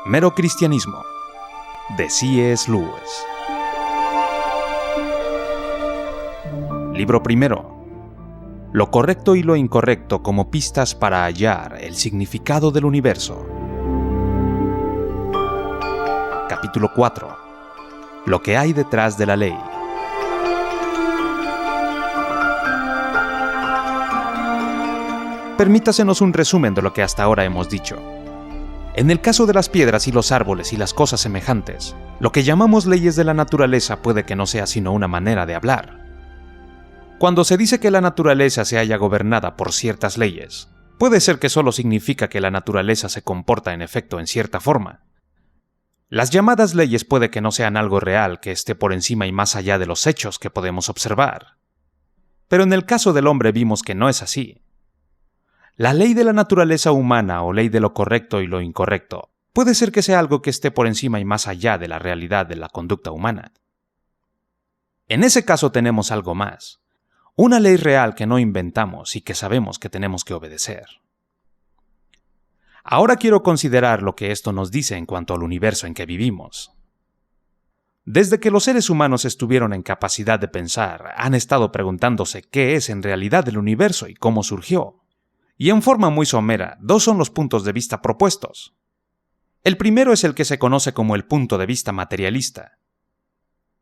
Mero cristianismo, de C.S. Lewis. Libro primero. Lo correcto y lo incorrecto como pistas para hallar el significado del universo. Capítulo 4. Lo que hay detrás de la ley. Permítasenos un resumen de lo que hasta ahora hemos dicho. En el caso de las piedras y los árboles y las cosas semejantes, lo que llamamos leyes de la naturaleza puede que no sea sino una manera de hablar. Cuando se dice que la naturaleza se halla gobernada por ciertas leyes, puede ser que solo significa que la naturaleza se comporta en efecto en cierta forma. Las llamadas leyes puede que no sean algo real que esté por encima y más allá de los hechos que podemos observar. Pero en el caso del hombre vimos que no es así. La ley de la naturaleza humana o ley de lo correcto y lo incorrecto puede ser que sea algo que esté por encima y más allá de la realidad de la conducta humana. En ese caso tenemos algo más, una ley real que no inventamos y que sabemos que tenemos que obedecer. Ahora quiero considerar lo que esto nos dice en cuanto al universo en que vivimos. Desde que los seres humanos estuvieron en capacidad de pensar, han estado preguntándose qué es en realidad el universo y cómo surgió. Y en forma muy somera, dos son los puntos de vista propuestos. El primero es el que se conoce como el punto de vista materialista.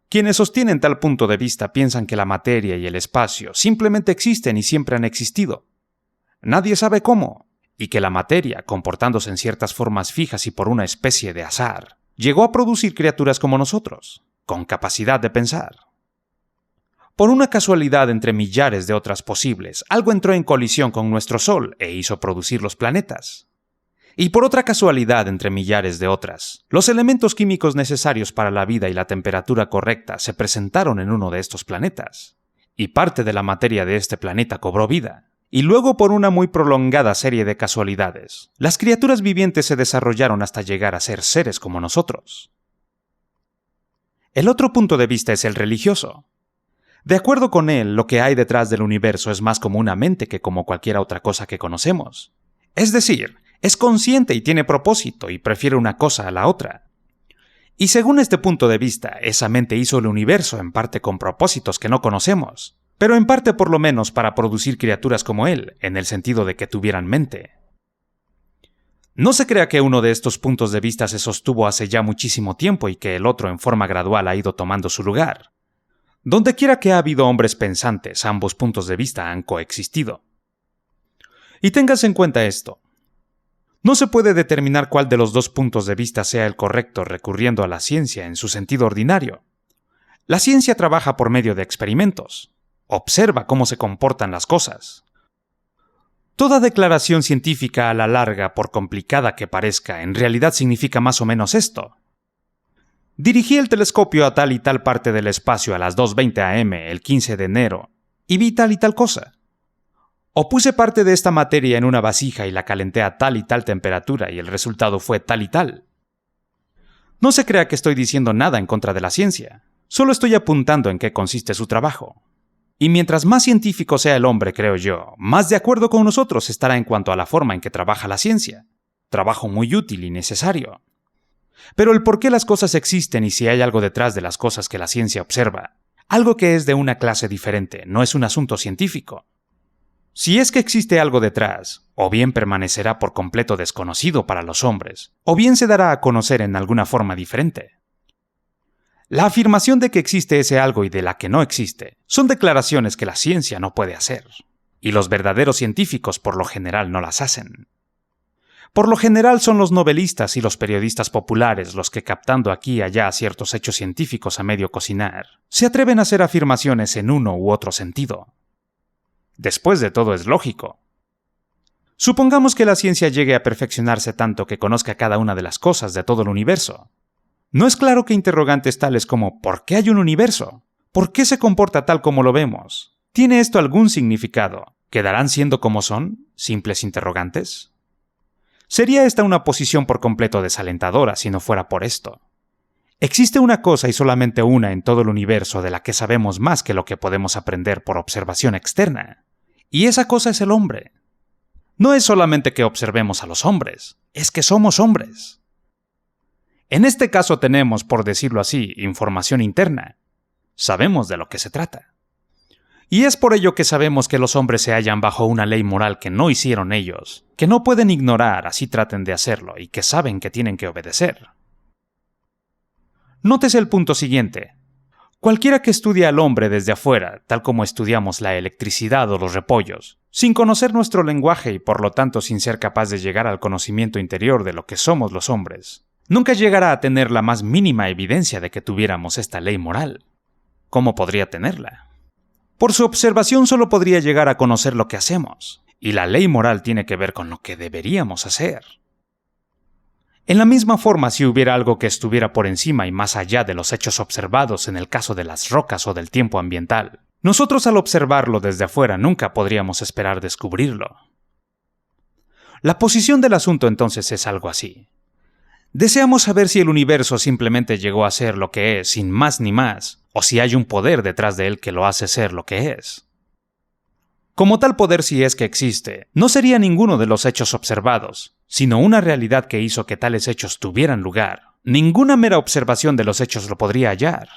Quienes sostienen tal punto de vista piensan que la materia y el espacio simplemente existen y siempre han existido. Nadie sabe cómo, y que la materia, comportándose en ciertas formas fijas y por una especie de azar, llegó a producir criaturas como nosotros, con capacidad de pensar. Por una casualidad entre millares de otras posibles, algo entró en colisión con nuestro Sol e hizo producir los planetas. Y por otra casualidad entre millares de otras, los elementos químicos necesarios para la vida y la temperatura correcta se presentaron en uno de estos planetas. Y parte de la materia de este planeta cobró vida. Y luego, por una muy prolongada serie de casualidades, las criaturas vivientes se desarrollaron hasta llegar a ser seres como nosotros. El otro punto de vista es el religioso. De acuerdo con él, lo que hay detrás del universo es más como una mente que como cualquier otra cosa que conocemos. Es decir, es consciente y tiene propósito y prefiere una cosa a la otra. Y según este punto de vista, esa mente hizo el universo en parte con propósitos que no conocemos, pero en parte por lo menos para producir criaturas como él, en el sentido de que tuvieran mente. No se crea que uno de estos puntos de vista se sostuvo hace ya muchísimo tiempo y que el otro en forma gradual ha ido tomando su lugar. Donde quiera que ha habido hombres pensantes, ambos puntos de vista han coexistido. Y téngase en cuenta esto. No se puede determinar cuál de los dos puntos de vista sea el correcto recurriendo a la ciencia en su sentido ordinario. La ciencia trabaja por medio de experimentos. Observa cómo se comportan las cosas. Toda declaración científica a la larga, por complicada que parezca, en realidad significa más o menos esto. Dirigí el telescopio a tal y tal parte del espacio a las 2:20 am el 15 de enero y vi tal y tal cosa. O puse parte de esta materia en una vasija y la calenté a tal y tal temperatura y el resultado fue tal y tal. No se crea que estoy diciendo nada en contra de la ciencia, solo estoy apuntando en qué consiste su trabajo. Y mientras más científico sea el hombre, creo yo, más de acuerdo con nosotros estará en cuanto a la forma en que trabaja la ciencia. Trabajo muy útil y necesario. Pero el por qué las cosas existen y si hay algo detrás de las cosas que la ciencia observa, algo que es de una clase diferente, no es un asunto científico. Si es que existe algo detrás, o bien permanecerá por completo desconocido para los hombres, o bien se dará a conocer en alguna forma diferente. La afirmación de que existe ese algo y de la que no existe son declaraciones que la ciencia no puede hacer, y los verdaderos científicos por lo general no las hacen. Por lo general son los novelistas y los periodistas populares los que, captando aquí y allá ciertos hechos científicos a medio cocinar, se atreven a hacer afirmaciones en uno u otro sentido. Después de todo es lógico. Supongamos que la ciencia llegue a perfeccionarse tanto que conozca cada una de las cosas de todo el universo. No es claro que interrogantes tales como ¿por qué hay un universo? ¿Por qué se comporta tal como lo vemos? ¿Tiene esto algún significado? ¿Quedarán siendo como son? ¿Simples interrogantes? Sería esta una posición por completo desalentadora si no fuera por esto. Existe una cosa y solamente una en todo el universo de la que sabemos más que lo que podemos aprender por observación externa. Y esa cosa es el hombre. No es solamente que observemos a los hombres, es que somos hombres. En este caso tenemos, por decirlo así, información interna. Sabemos de lo que se trata. Y es por ello que sabemos que los hombres se hallan bajo una ley moral que no hicieron ellos, que no pueden ignorar así traten de hacerlo y que saben que tienen que obedecer. Nótese el punto siguiente. Cualquiera que estudie al hombre desde afuera, tal como estudiamos la electricidad o los repollos, sin conocer nuestro lenguaje y por lo tanto sin ser capaz de llegar al conocimiento interior de lo que somos los hombres, nunca llegará a tener la más mínima evidencia de que tuviéramos esta ley moral. ¿Cómo podría tenerla? Por su observación solo podría llegar a conocer lo que hacemos, y la ley moral tiene que ver con lo que deberíamos hacer. En la misma forma, si hubiera algo que estuviera por encima y más allá de los hechos observados en el caso de las rocas o del tiempo ambiental, nosotros al observarlo desde afuera nunca podríamos esperar descubrirlo. La posición del asunto entonces es algo así. Deseamos saber si el universo simplemente llegó a ser lo que es sin más ni más, o si hay un poder detrás de él que lo hace ser lo que es. Como tal poder, si es que existe, no sería ninguno de los hechos observados, sino una realidad que hizo que tales hechos tuvieran lugar. Ninguna mera observación de los hechos lo podría hallar.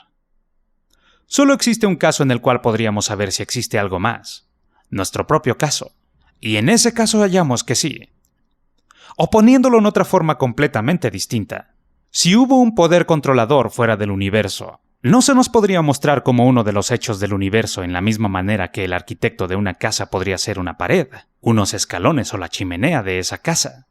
Solo existe un caso en el cual podríamos saber si existe algo más, nuestro propio caso, y en ese caso hallamos que sí. O poniéndolo en otra forma completamente distinta, si hubo un poder controlador fuera del universo, no se nos podría mostrar como uno de los hechos del universo en la misma manera que el arquitecto de una casa podría ser una pared, unos escalones o la chimenea de esa casa.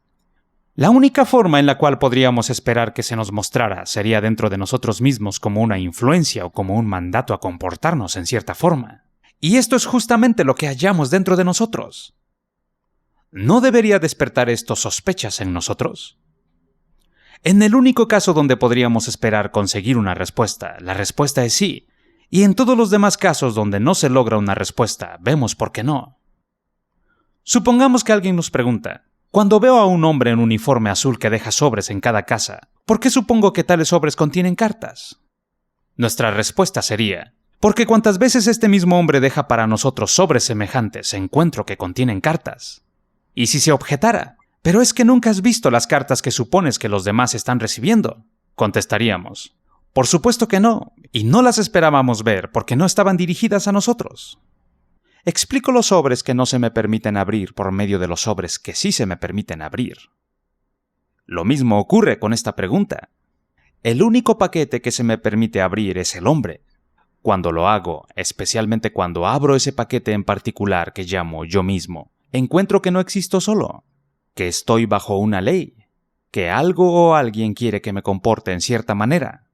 La única forma en la cual podríamos esperar que se nos mostrara sería dentro de nosotros mismos como una influencia o como un mandato a comportarnos en cierta forma. Y esto es justamente lo que hallamos dentro de nosotros. ¿No debería despertar esto sospechas en nosotros? En el único caso donde podríamos esperar conseguir una respuesta, la respuesta es sí, y en todos los demás casos donde no se logra una respuesta, vemos por qué no. Supongamos que alguien nos pregunta, cuando veo a un hombre en uniforme azul que deja sobres en cada casa, ¿por qué supongo que tales sobres contienen cartas? Nuestra respuesta sería, porque cuantas veces este mismo hombre deja para nosotros sobres semejantes, encuentro que contienen cartas. Y si se objetara, ¿pero es que nunca has visto las cartas que supones que los demás están recibiendo? Contestaríamos, por supuesto que no, y no las esperábamos ver porque no estaban dirigidas a nosotros. Explico los sobres que no se me permiten abrir por medio de los sobres que sí se me permiten abrir. Lo mismo ocurre con esta pregunta. El único paquete que se me permite abrir es el hombre. Cuando lo hago, especialmente cuando abro ese paquete en particular que llamo yo mismo, encuentro que no existo solo, que estoy bajo una ley, que algo o alguien quiere que me comporte en cierta manera.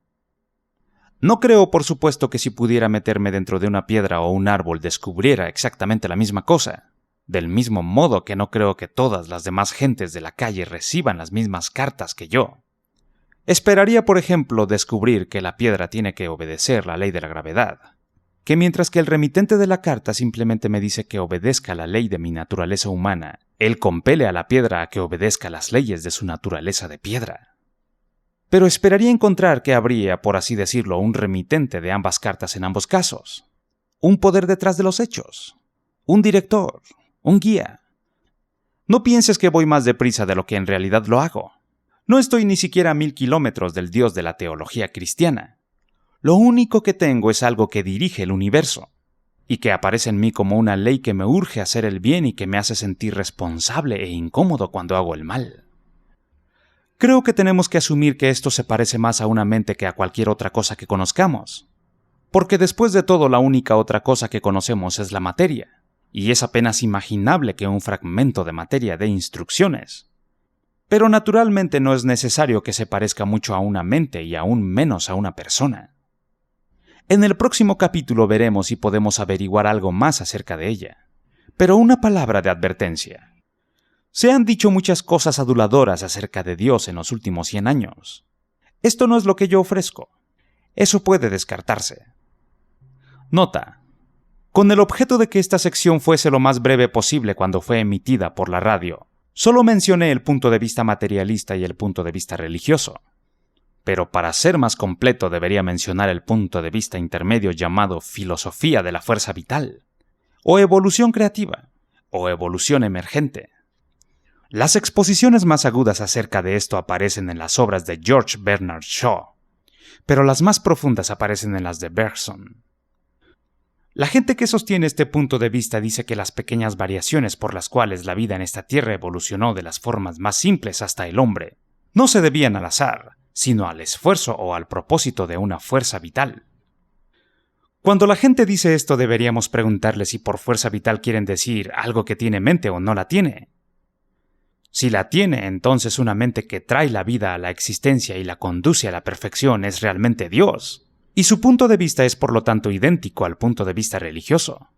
No creo, por supuesto, que si pudiera meterme dentro de una piedra o un árbol descubriera exactamente la misma cosa, del mismo modo que no creo que todas las demás gentes de la calle reciban las mismas cartas que yo. Esperaría, por ejemplo, descubrir que la piedra tiene que obedecer la ley de la gravedad, que mientras que el remitente de la carta simplemente me dice que obedezca la ley de mi naturaleza humana, él compele a la piedra a que obedezca las leyes de su naturaleza de piedra. Pero esperaría encontrar que habría, por así decirlo, un remitente de ambas cartas en ambos casos, un poder detrás de los hechos, un director, un guía. No pienses que voy más deprisa de lo que en realidad lo hago. No estoy ni siquiera a 1000 kilómetros del Dios de la teología cristiana. Lo único que tengo es algo que dirige el universo, y que aparece en mí como una ley que me urge a hacer el bien y que me hace sentir responsable e incómodo cuando hago el mal. Creo que tenemos que asumir que esto se parece más a una mente que a cualquier otra cosa que conozcamos, porque después de todo la única otra cosa que conocemos es la materia, y es apenas imaginable que un fragmento de materia dé instrucciones. Pero naturalmente no es necesario que se parezca mucho a una mente y aún menos a una persona. En el próximo capítulo veremos si podemos averiguar algo más acerca de ella. Pero una palabra de advertencia. Se han dicho muchas cosas aduladoras acerca de Dios en los últimos 100 años. Esto no es lo que yo ofrezco. Eso puede descartarse. Nota. Con el objeto de que esta sección fuese lo más breve posible cuando fue emitida por la radio, solo mencioné el punto de vista materialista y el punto de vista religioso. Pero para ser más completo debería mencionar el punto de vista intermedio llamado filosofía de la fuerza vital, o evolución creativa, o evolución emergente. Las exposiciones más agudas acerca de esto aparecen en las obras de George Bernard Shaw, pero las más profundas aparecen en las de Bergson. La gente que sostiene este punto de vista dice que las pequeñas variaciones por las cuales la vida en esta tierra evolucionó de las formas más simples hasta el hombre no se debían al azar, sino al esfuerzo o al propósito de una fuerza vital. Cuando la gente dice esto, deberíamos preguntarle si por fuerza vital quieren decir algo que tiene mente o no la tiene. Si la tiene, entonces una mente que trae la vida a la existencia y la conduce a la perfección es realmente Dios. Y su punto de vista es por lo tanto idéntico al punto de vista religioso.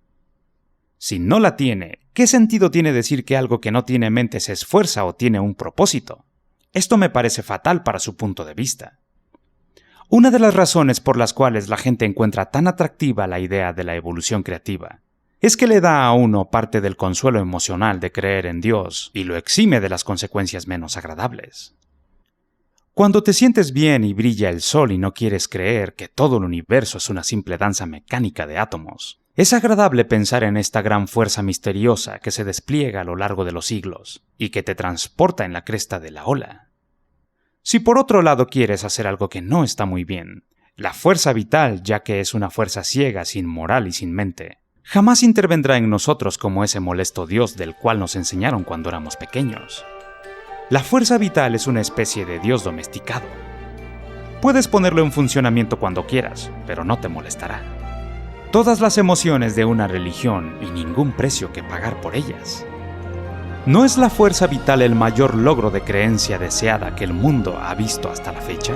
Si no la tiene, ¿qué sentido tiene decir que algo que no tiene mente se esfuerza o tiene un propósito? Esto me parece fatal para su punto de vista. Una de las razones por las cuales la gente encuentra tan atractiva la idea de la evolución creativa es que le da a uno parte del consuelo emocional de creer en Dios y lo exime de las consecuencias menos agradables. Cuando te sientes bien y brilla el sol y no quieres creer que todo el universo es una simple danza mecánica de átomos, es agradable pensar en esta gran fuerza misteriosa que se despliega a lo largo de los siglos y que te transporta en la cresta de la ola. Si por otro lado quieres hacer algo que no está muy bien, la fuerza vital, ya que es una fuerza ciega, sin moral y sin mente, jamás intervendrá en nosotros como ese molesto Dios del cual nos enseñaron cuando éramos pequeños. La fuerza vital es una especie de Dios domesticado. Puedes ponerlo en funcionamiento cuando quieras, pero no te molestará. Todas las emociones de una religión y ningún precio que pagar por ellas. ¿No es la fuerza vital el mayor logro de creencia deseada que el mundo ha visto hasta la fecha?